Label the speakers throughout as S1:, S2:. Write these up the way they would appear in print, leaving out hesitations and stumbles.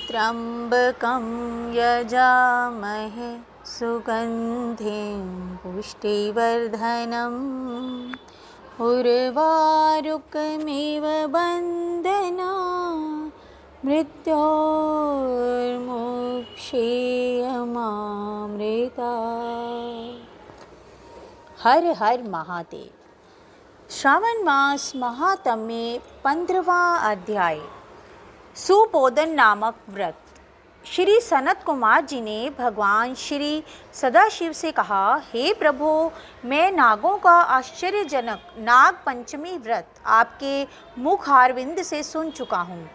S1: त्र्यम्बकं यजामहे सुगन्धिं पुष्टिवर्धनम् उर्वारुकमिव बन्धना मृत्योर्मुक्षीयमामृता। हर हर महादेव। श्रावण मास महात्म्य 15वां अध्याय। सुपोदन नामक व्रत। श्री सनत कुमार जी ने भगवान श्री सदाशिव से कहा, हे प्रभु, मैं नागों का आश्चर्यजनक नाग पंचमी व्रत आपके मुख हारविंद से सुन चुका हूँ।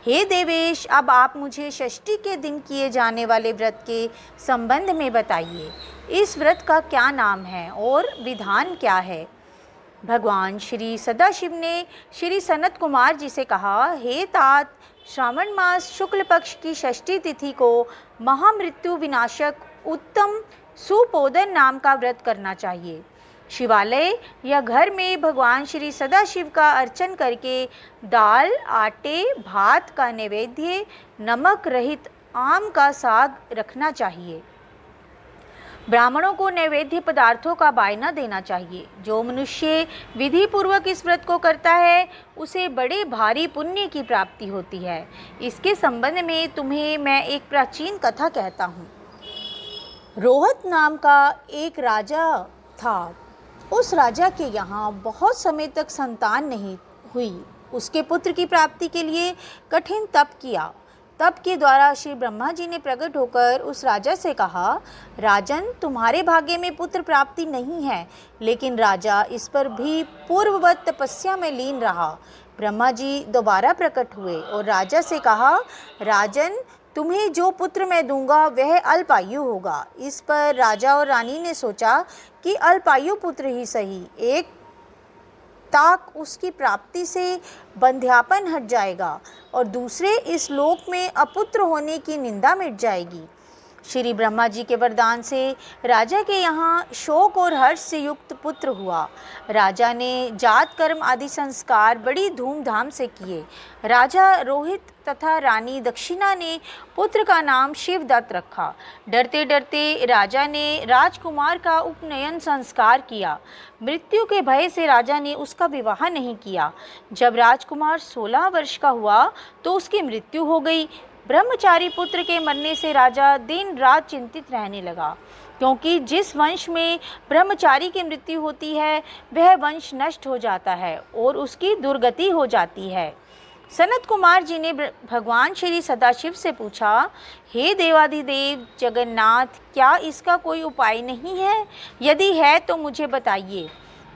S1: हे देवेश, अब आप मुझे षष्ठी के दिन किए जाने वाले व्रत के संबंध में बताइए। इस व्रत का क्या नाम है और विधान क्या है? भगवान श्री सदाशिव ने श्री सनत कुमार जी से कहा, हे तात, श्रावण मास शुक्ल पक्ष की षष्ठी तिथि को महामृत्यु विनाशक उत्तम सुपोदन नाम का व्रत करना चाहिए। शिवालय या घर में भगवान श्री सदाशिव का अर्चन करके दाल, आटे, भात का नैवेद्य, नमक रहित आम का साग रखना चाहिए। ब्राह्मणों को नैवेद्य पदार्थों का बायना देना चाहिए। जो मनुष्य विधि पूर्वक इस व्रत को करता है उसे बड़े भारी पुण्य की प्राप्ति होती है। इसके संबंध में तुम्हें मैं एक प्राचीन कथा कहता हूँ। रोहत नाम का एक राजा था। उस राजा के यहाँ बहुत समय तक संतान नहीं हुई। उसके पुत्र की प्राप्ति के लिए कठिन तप किया। तप के द्वारा श्री ब्रह्मा जी ने प्रकट होकर उस राजा से कहा, राजन, तुम्हारे भाग्य में पुत्र प्राप्ति नहीं है। लेकिन राजा इस पर भी पूर्ववत तपस्या में लीन रहा। ब्रह्मा जी दोबारा प्रकट हुए और राजा से कहा, राजन, तुम्हें जो पुत्र मैं दूंगा वह अल्पायु होगा। इस पर राजा और रानी ने सोचा कि अल्पायु पुत्र ही सही, एक ताक उसकी प्राप्ति से बंध्यापन हट जाएगा और दूसरे इस लोक में अपुत्र होने की निंदा मिट जाएगी। श्री ब्रह्मा जी के वरदान से राजा के यहाँ शोक और हर्ष से युक्त पुत्र हुआ। राजा ने जात कर्म आदि संस्कार बड़ी धूमधाम से किए। राजा रोहित तथा रानी दक्षिणा ने पुत्र का नाम शिवदत्त रखा। डरते डरते राजा ने राजकुमार का उपनयन संस्कार किया। मृत्यु के भय से राजा ने उसका विवाह नहीं किया। जब राजकुमार 16 वर्ष का हुआ तो उसकी मृत्यु हो गई। ब्रह्मचारी पुत्र के मरने से राजा दिन रात चिंतित रहने लगा, क्योंकि जिस वंश में ब्रह्मचारी की मृत्यु होती है वह वंश नष्ट हो जाता है और उसकी दुर्गति हो जाती है। सनत कुमार जी ने भगवान श्री सदाशिव से पूछा, हे देवाधिदेव जगन्नाथ, क्या इसका कोई उपाय नहीं है? यदि है तो मुझे बताइए।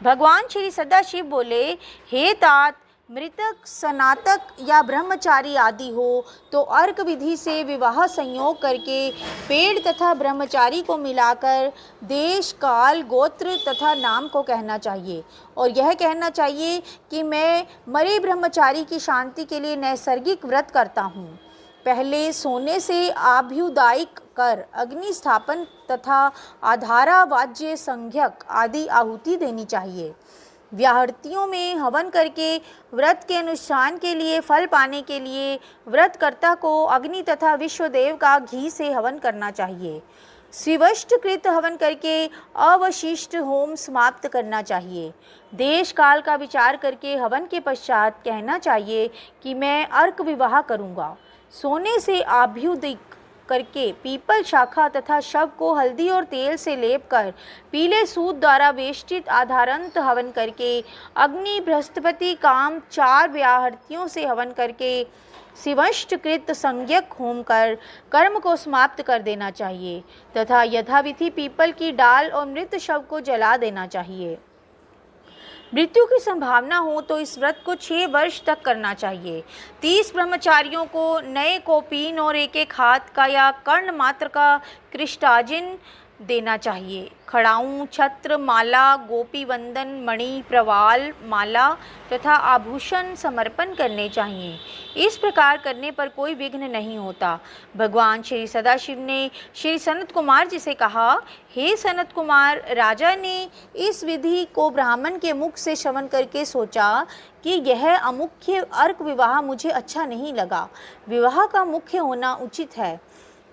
S1: भगवान श्री सदाशिव बोले, हे तात, मृतक, स्नातक या ब्रह्मचारी आदि हो तो अर्क विधि से विवाह संयोग करके पेड़ तथा ब्रह्मचारी को मिलाकर देश, काल, गोत्र तथा नाम को कहना चाहिए और यह कहना चाहिए कि मैं मरे ब्रह्मचारी की शांति के लिए नैसर्गिक व्रत करता हूँ। पहले सोने से आभ्युदायिक कर अग्नि स्थापन तथा आधारा, वाज्य, संज्ञक आदि आहुति देनी चाहिए। व्याहृतियों में हवन करके व्रत के अनुष्ठान के लिए फल पाने के लिए व्रतकर्ता को अग्नि तथा विश्वदेव का घी से हवन करना चाहिए। शिवष्टकृत हवन करके अवशिष्ट होम समाप्त करना चाहिए। देश काल का विचार करके हवन के पश्चात कहना चाहिए कि मैं अर्क विवाह करूँगा। सोने से आभ्युदिक करके पीपल शाखा तथा शव को हल्दी और तेल से लेप कर पीले सूत द्वारा वेष्टित आधारंत हवन करके अग्नि, बृहस्पति, काम 4 व्याहृतियों से हवन करके शिवष्टकृत संज्ञक होम कर कर्म को समाप्त कर देना चाहिए तथा यथाविधि पीपल की डाल और मृत शव को जला देना चाहिए। मृत्यु की संभावना हो तो इस व्रत को 6 वर्ष तक करना चाहिए। 30 ब्रह्मचारियों को नए कौपीन और एक हाथ का या कर्ण मात्र का कृष्टाजिन देना चाहिए। खड़ाऊँ, छत्र, माला, गोपी वंदन, मणि, प्रवाल, माला तथा आभूषण समर्पण करने चाहिए। इस प्रकार करने पर कोई विघ्न नहीं होता। भगवान श्री सदाशिव ने श्री सनत कुमार जी से कहा, हे सनत कुमार, राजा ने इस विधि को ब्राह्मण के मुख से श्रवण करके सोचा कि यह अमुख्य अर्क विवाह मुझे अच्छा नहीं लगा। विवाह का मुख्य होना उचित है,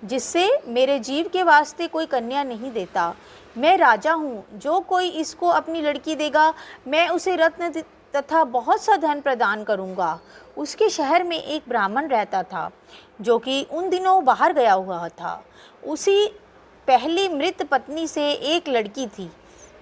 S1: जिससे मेरे जीव के वास्ते कोई कन्या नहीं देता। मैं राजा हूँ, जो कोई इसको अपनी लड़की देगा मैं उसे रत्न तथा बहुत सा धन प्रदान करूँगा। उसके शहर में एक ब्राह्मण रहता था, जो कि उन दिनों बाहर गया हुआ था। उसी पहली मृत पत्नी से एक लड़की थी।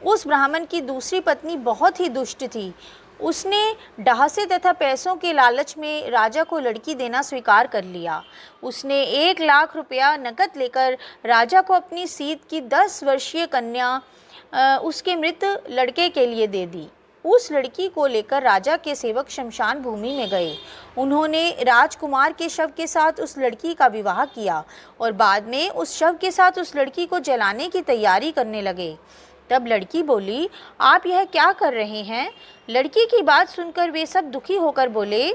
S1: उस ब्राह्मण की दूसरी पत्नी बहुत ही दुष्ट थी। उसने ढासे तथा पैसों के लालच में राजा को लड़की देना स्वीकार कर लिया। उसने 1,00,000 रुपया नकद लेकर राजा को अपनी सीत की 10 वर्षीय कन्या उसके मृत लड़के के लिए दे दी। उस लड़की को लेकर राजा के सेवक शमशान भूमि में गए। उन्होंने राजकुमार के शव के साथ उस लड़की का विवाह किया और बाद में उस शव के साथ उस लड़की को जलाने की तैयारी करने लगे। तब लड़की बोली, आप यह क्या कर रहे हैं? लड़की की बात सुनकर वे सब दुखी होकर बोले,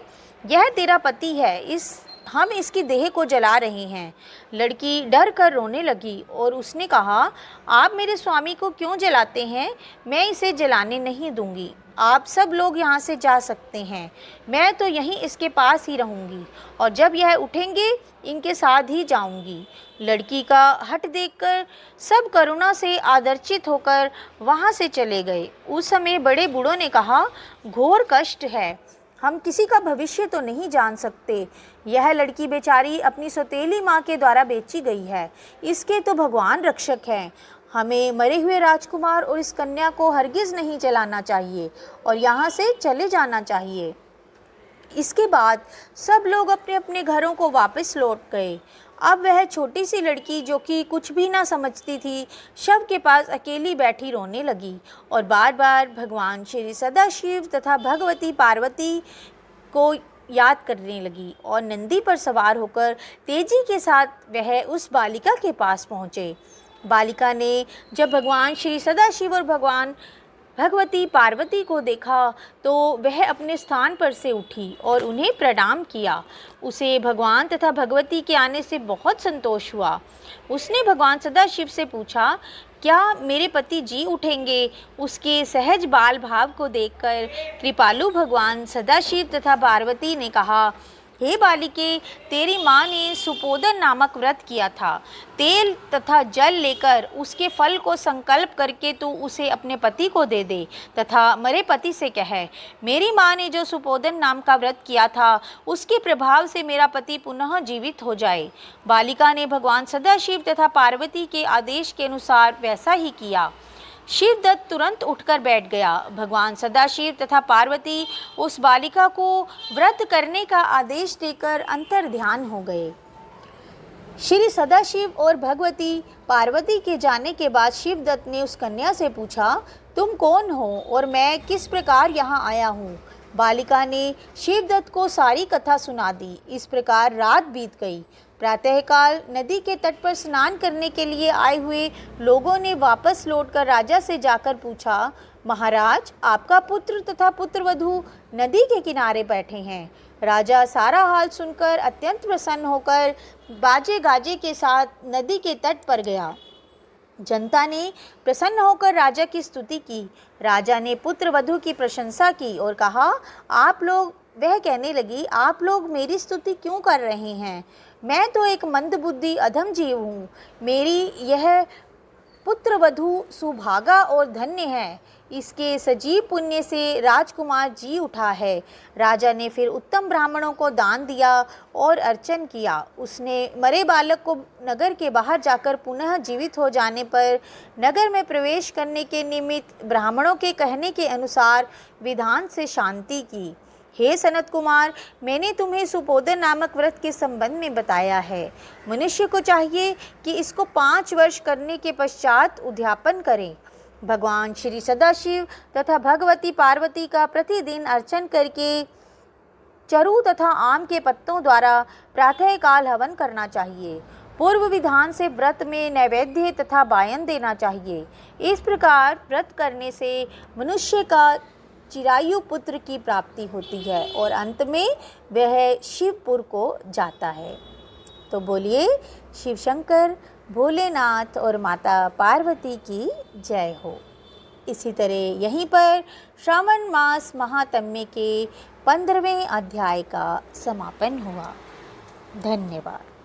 S1: यह तेरा पति है, हम इसकी देह को जला रहे हैं। लड़की डर कर रोने लगी और उसने कहा, आप मेरे स्वामी को क्यों जलाते हैं? मैं इसे जलाने नहीं दूंगी। आप सब लोग यहाँ से जा सकते हैं, मैं तो यहीं इसके पास ही रहूँगी और जब यह उठेंगे इनके साथ ही जाऊँगी। लड़की का हठ देखकर सब करुणा से आदर्चित होकर वहाँ से चले गए। उस समय बड़े बूढ़ों ने कहा, घोर कष्ट है, हम किसी का भविष्य तो नहीं जान सकते। यह लड़की बेचारी अपनी सौतेली माँ के द्वारा बेची गई है, इसके तो भगवान रक्षक हैं। हमें मरे हुए राजकुमार और इस कन्या को हरगिज़ नहीं जलाना चाहिए और यहाँ से चले जाना चाहिए। इसके बाद सब लोग अपने अपने घरों को वापस लौट गए। अब वह छोटी सी लड़की, जो कि कुछ भी ना समझती थी, शव के पास अकेली बैठी रोने लगी और बार बार भगवान श्री सदाशिव तथा भगवती पार्वती को याद करने लगी और नंदी पर सवार होकर तेजी के साथ वह उस बालिका के पास पहुँचे। बालिका ने जब भगवान श्री सदाशिव और भगवान भगवती पार्वती को देखा तो वह अपने स्थान पर से उठी और उन्हें प्रणाम किया। उसे भगवान तथा भगवती के आने से बहुत संतोष हुआ। उसने भगवान सदाशिव से पूछा, क्या मेरे पति जी उठेंगे? उसके सहज बाल भाव को देखकर कृपालु भगवान सदाशिव तथा पार्वती ने कहा, हे बालिके, तेरी माँ ने सुपोदन नामक व्रत किया था। तेल तथा जल लेकर उसके फल को संकल्प करके तू उसे अपने पति को दे दे तथा मरे पति से कह, मेरी माँ ने जो सुपोदन नाम का व्रत किया था उसके प्रभाव से मेरा पति पुनः जीवित हो जाए। बालिका ने भगवान सदाशिव तथा पार्वती के आदेश के अनुसार वैसा ही किया। शिवदत्त तुरंत उठकर बैठ गया। भगवान सदाशिव तथा पार्वती उस बालिका को व्रत करने का आदेश देकर अंतर ध्यान हो गए। श्री सदाशिव और भगवती पार्वती के जाने के बाद शिवदत्त ने उस कन्या से पूछा, तुम कौन हो और मैं किस प्रकार यहाँ आया हूँ? बालिका ने शिवदत्त को सारी कथा सुना दी। इस प्रकार रात बीत गई। प्रातःकाल नदी के तट पर स्नान करने के लिए आए हुए लोगों ने वापस लौटकर राजा से जाकर पूछा, महाराज, आपका पुत्र तथा पुत्रवधू नदी के किनारे बैठे हैं। राजा सारा हाल सुनकर अत्यंत प्रसन्न होकर बाजे गाजे के साथ नदी के तट पर गया। जनता ने प्रसन्न होकर राजा की स्तुति की। राजा ने पुत्र वधू की प्रशंसा की और कहा, वह कहने लगी, आप लोग मेरी स्तुति क्यों कर रहे हैं? मैं तो एक मंदबुद्धि अधम जीव हूँ। मेरी यह पुत्र वधू सुभागा और धन्य है। इसके सजीव पुण्य से राजकुमार जी उठा है। राजा ने फिर उत्तम ब्राह्मणों को दान दिया और अर्चन किया। उसने मरे बालक को नगर के बाहर जाकर पुनः जीवित हो जाने पर नगर में प्रवेश करने के निमित्त ब्राह्मणों के कहने के अनुसार विधान से शांति की। हे सनत कुमार, मैंने तुम्हें सुपोदन नामक व्रत के संबंध में बताया है। मनुष्य को चाहिए कि इसको 5 वर्ष करने के पश्चात उद्यापन करें। भगवान श्री सदाशिव तथा भगवती पार्वती का प्रतिदिन अर्चन करके चरु तथा आम के पत्तों द्वारा प्रातःकाल हवन करना चाहिए। पूर्व विधान से व्रत में नैवेद्य तथा वायन देना चाहिए। इस प्रकार व्रत करने से मनुष्य का चिरायु पुत्र की प्राप्ति होती है और अंत में वह शिवपुर को जाता है। तो बोलिए शिव शंकर भोलेनाथ और माता पार्वती की जय हो। इसी तरह यहीं पर श्रावण मास महात्म्य के 15वें अध्याय का समापन हुआ। धन्यवाद।